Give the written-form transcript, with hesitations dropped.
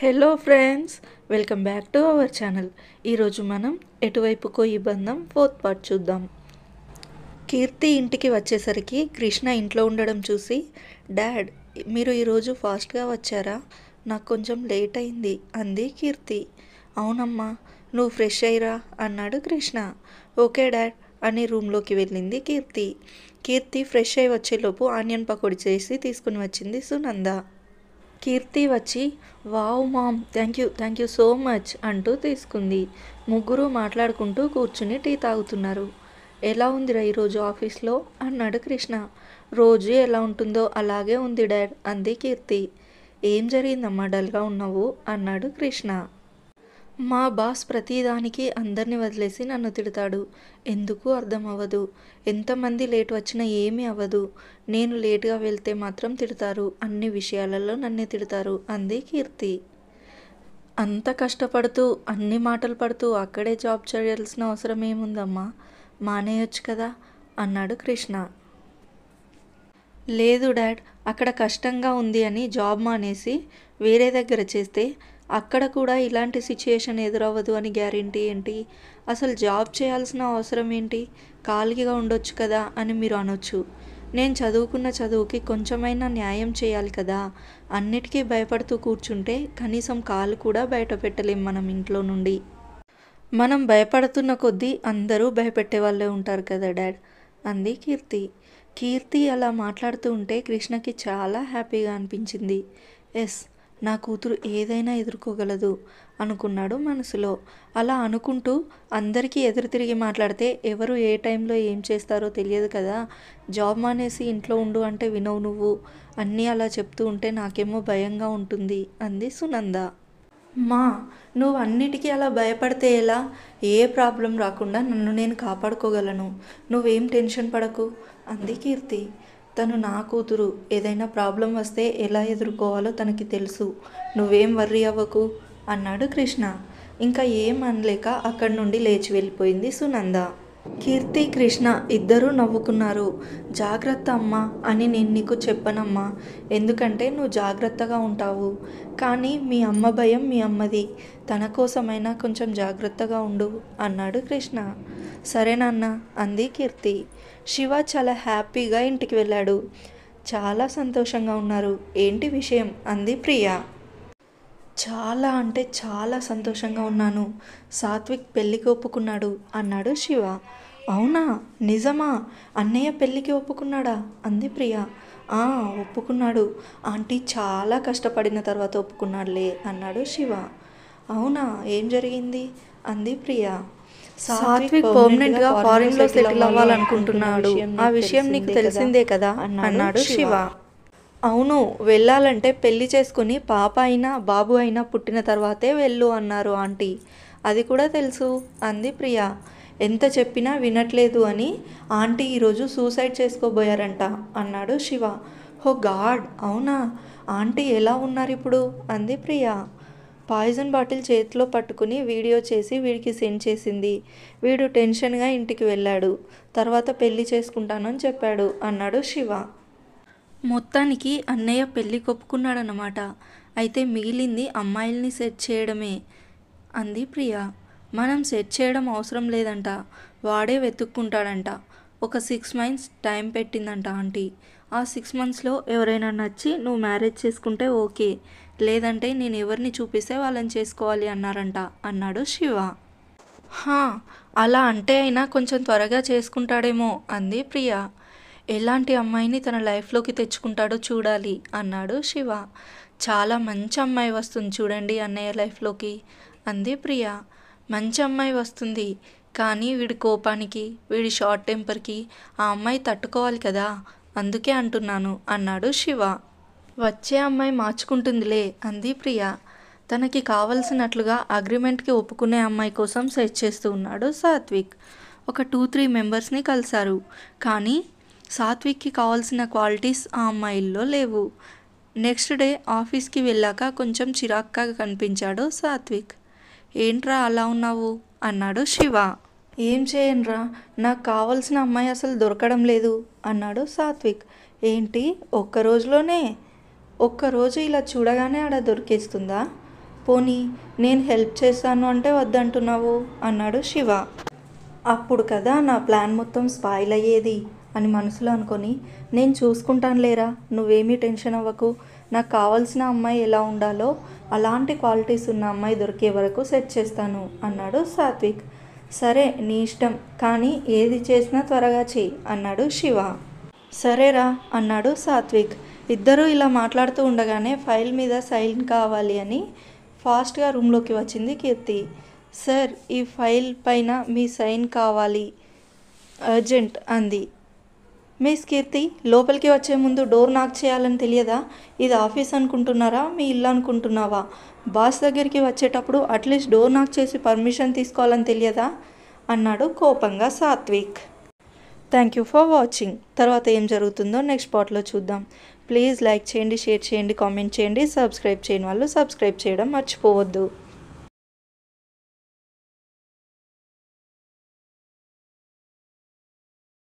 Hello friends, welcome back to our channel. ఈరోజు మనం ఎటువైపుకో ఈ బంధం ఫోర్త్ పార్ట్ చూద్దాం. కీర్తి ఇంటికి వచ్చేసరికి కృష్ణ ఇంట్లో ఉండడం చూసి, డాడ్ మీరు ఈరోజు ఫాస్ట్గా వచ్చారా? నాకు కొంచెం లేట్ అయింది అంది కీర్తి. అవునమ్మా, నువ్వు ఫ్రెష్ అయ్యిరా అన్నాడు కృష్ణ. ఓకే డాడ్ అని రూమ్లోకి వెళ్ళింది కీర్తి. కీర్తి ఫ్రెష్ అయి వచ్చేలోపు ఆనియన్ పకోడీ చేసి తీసుకుని వచ్చింది సునంద. కీర్తి వచ్చి wow ma'am, thank you so much అంటూ తీసుకుంది. ముగ్గురు మాట్లాడుకుంటూ కూర్చుని టీ తాగుతున్నారు. ఎలా ఉందిరా ఈరోజు ఆఫీస్లో అన్నాడు కృష్ణ. రోజు ఎలా ఉంటుందో అలాగే ఉంది డాడ్ అంది కీర్తి. ఏం జరిగిందమ్మా డల్గా ఉన్నావు అన్నాడు కృష్ణ. మా బాస్ ప్రతిదానికి అందరిని వదిలేసి నన్ను తిడతాడు. ఎందుకు అర్థం అవ్వదు. ఎంతమంది లేట్ వచ్చినా ఏమీ అవ్వదు. నేను లేటుగా వెళ్తే మాత్రం తిడతారు. అన్ని విషయాలలో నన్నే తిడతారు అంది కీర్తి. అంత కష్టపడుతూ అన్ని మాటలు పడుతూ అక్కడే జాబ్ చేయాల్సిన అవసరం ఏముందమ్మా, మానేయొచ్చు కదా అన్నాడు కృష్ణ. లేదు డాడ్, అక్కడ కష్టంగా ఉంది అని జాబ్ మానేసి వేరే దగ్గర చేస్తే అక్కడ కూడా ఇలాంటి సిచ్యుయేషన్ ఎదురవ్వదు అని గ్యారెంటీ ఏంటి? అసలు జాబ్ చేయాల్సిన అవసరం ఏంటి? ఖాళీగా ఉండొచ్చు కదా అని మీరు అనొచ్చు. నేను చదువుకున్న చదువుకి కొంచెమైనా న్యాయం చేయాలి కదా. అన్నిటికీ భయపడుతూ కూర్చుంటే కనీసం కాలు కూడా బయట పెట్టలేం మనం ఇంట్లో నుండి. మనం భయపడుతున్న కొద్దీ అందరూ భయపెట్టే వాళ్ళే ఉంటారు కదా డాడ్ అంది కీర్తి. కీర్తి అలా మాట్లాడుతూ ఉంటే కృష్ణకి చాలా హ్యాపీగా అనిపించింది. ఎస్, నా కూతురు ఏదైనా ఎదుర్కోగలదు అనుకున్నాడు మనసులో. అలా అనుకుంటూ అందరికీ ఎదురు తిరిగి మాట్లాడితే ఎవరు ఏ టైంలో ఏం చేస్తారో తెలియదు కదా. జాబ్ మానేసి ఇంట్లో ఉండు అంటే వినవు నువ్వు. అన్నీ అలా చెప్తూ ఉంటే నాకేమో భయంగా ఉంటుంది అంది సునంద. మా, నువ్వు అన్నిటికీ అలా భయపడితే ఎలా? ఏ ప్రాబ్లం రాకుండా నన్ను నేను కాపాడుకోగలను. నువ్వేం టెన్షన్ పడకు అంది కీర్తి. తను నా కూతురు, ఏదైనా ప్రాబ్లం వస్తే ఎలా ఎదుర్కోవాలో తనకి తెలుసు. నువ్వేం వర్రీ అవ్వకు అన్నాడు కృష్ణ. ఇంకా ఏం అనలేక అక్కడి నుండి లేచి వెళ్ళిపోయింది సునంద. కీర్తి కృష్ణ ఇద్దరూ నవ్వుకున్నారు. జాగ్రత్త అమ్మా అని నేను నీకు చెప్పనమ్మా, ఎందుకంటే నువ్వు జాగ్రత్తగా ఉంటావు. కానీ మీ అమ్మ భయం మీ అమ్మది. తన కోసమైనా కొంచెం జాగ్రత్తగా ఉండు అన్నాడు కృష్ణ. సరేనన్నా అంది కీర్తి. శివ చాలా హ్యాపీగా ఇంటికి వెళ్ళాడు. చాలా సంతోషంగా ఉన్నారు. ఏంటి విషయం అంది ప్రియా. చాలా అంటే చాలా సంతోషంగా ఉన్నాను. సాత్విక్ పెళ్ళికి ఒప్పుకున్నాడు అన్నాడు శివ. అవునా, నిజమా? అన్నయ్య పెళ్ళికి ఒప్పుకున్నాడా అంది ప్రియా. ఒప్పుకున్నాడు. ఆంటీ చాలా కష్టపడిన తర్వాత ఒప్పుకున్నాడులే అన్నాడు శివ. అవునా, ఏం జరిగింది అంది ప్రియా. సాత్విక్ పర్మనెంట్గా ఫారిన్లో సెటిల్ అవ్వాలనుకుంటున్నాడు. ఆ విషయం నీకు తెలిసిందే కదా అన్నాడు శివ. అవును, వెళ్ళాలంటే పెళ్లి చేసుకుని పాప అయినా బాబు అయినా పుట్టిన తర్వాతే వెళ్ళు అన్నారు ఆంటీ. అది కూడా తెలుసు అంది ప్రియా. ఎంత చెప్పినా వినట్లేదు అని ఆంటీ ఈరోజు సూసైడ్ చేసుకోబోయారంట అన్నాడు శివ. హో గాడ్, అవునా? ఆంటీ ఎలా ఉన్నారు ఇప్పుడు అంది ప్రియా. పాయిజన్ బాటిల్ చేతిలో పట్టుకుని వీడియో చేసి వీడికి సెండ్ చేసింది. వీడు టెన్షన్గా ఇంటికి వెళ్ళాడు. తర్వాత పెళ్లి చేసుకుంటానని చెప్పాడు అన్నాడు శివ. మొత్తానికి అన్నయ్య పెళ్ళి కొప్పుకున్నాడన్నమాట. అయితే మిగిలింది అమ్మాయిల్ని సెట్ చేయడమే అంది ప్రియా. మనం సెట్ చేయడం అవసరం లేదంట, వాడే వెతుక్కుంటాడంట. ఒక 6 months టైం పెట్టిందంట ఆంటీ. ఆ 6 monthsలో ఎవరైనా నచ్చి నువ్వు మ్యారేజ్ చేసుకుంటే ఓకే, లేదంటే నేను ఎవరిని చూపిస్తే వాళ్ళని చేసుకోవాలి అన్నారంట అన్నాడు శివ. అలా అంటే అయినా కొంచెం త్వరగా చేసుకుంటాడేమో అంది ప్రియా. ఎలాంటి అమ్మాయిని తన లైఫ్లోకి తెచ్చుకుంటాడో చూడాలి అన్నాడు శివ. చాలా మంచి అమ్మాయి వస్తుంది చూడండి అన్నయ్య లైఫ్లోకి అంది ప్రియా. మంచి అమ్మాయి వస్తుంది, కానీ వీడి కోపానికి వీడి షార్ట్ టెంపర్కి ఆ అమ్మాయి తట్టుకోవాలి కదా, అందుకే అంటున్నాను అన్నాడు శివ. వచ్చే అమ్మాయి మార్చుకుంటుందిలే అంది ప్రియా. తనకి కావలసినట్లుగా అగ్రిమెంట్కి ఒప్పుకునే అమ్మాయి కోసం సెర్చ్ చేస్తూ ఉన్నాడు సాత్విక్. ఒక 2-3 మెంబర్స్ని కలిశారు, కానీ సాత్విక్కి కావాల్సిన క్వాలిటీస్ ఆ అమ్మాయిల్లో లేవు. నెక్స్ట్ డే ఆఫీస్కి వెళ్ళాక కొంచెం చిరాక్గా కనిపించాడు సాత్విక్. ఏంట్రా అలా ఉన్నావు అన్నాడు శివ. ఏం చేయనురా, నాకు కావాల్సిన అమ్మాయి అసలు దొరకడం లేదు అన్నాడు సాత్విక్. ఏంటి, ఒక్కరోజులోనే? ఒక్కరోజు ఇలా చూడగానే ఆడ దొరికేస్తుందా? పోనీ నేను హెల్ప్ చేస్తాను అంటే వద్దంటున్నావు అన్నాడు శివ. అప్పుడు కదా నా ప్లాన్ మొత్తం స్పాయిల్ అయ్యేది అని మనసులో అనుకొని, నేను చూసుకుంటాను లేరా, నువ్వేమీ టెన్షన్ అవ్వకు, నాకు కావాల్సిన అమ్మాయి ఎలా ఉండాలో అలాంటి క్వాలిటీస్ ఉన్న అమ్మాయి దొరికే వరకు సెట్ చేస్తాను అన్నాడు సాత్విక్. సరే నీ ఇష్టం, కానీ ఏది చేసినా త్వరగా చెయ్యి అన్నాడు శివ. సరేరా అన్నాడు సాత్విక్. ఇద్దరూ ఇలా మాట్లాడుతూ ఉండగానే ఫైల్ మీద సైన్ కావాలి అని ఫాస్ట్గా రూమ్లోకి వచ్చింది కీర్తి. సార్, ఈ ఫైల్ పైన మీ సైన్ కావాలి, అర్జెంట్ అంది. మిస్ కీర్తి, లోపలికి వచ్చే ముందు డోర్ నాక్ చేయాలని తెలియదా? ఇది ఆఫీస్ అనుకుంటున్నారా, మీ ఇల్లు అనుకుంటున్నావా? బాస్ దగ్గరికి వచ్చేటప్పుడు అట్లీస్ట్ డోర్ నాక్ చేసి పర్మిషన్ తీసుకోవాలని తెలియదా అన్నాడు కోపంగా Satvik. Thank you for watching. తర్వాత ఏం జరుగుతుందో నెక్స్ట్ పార్ట్లో చూద్దాం. ప్లీజ్ లైక్ చేయండి, షేర్ చేయండి, కామెంట్ చేయండి, సబ్స్క్రైబ్ చేయని వాళ్ళు సబ్స్క్రైబ్ చేయడం మర్చిపోవద్దు.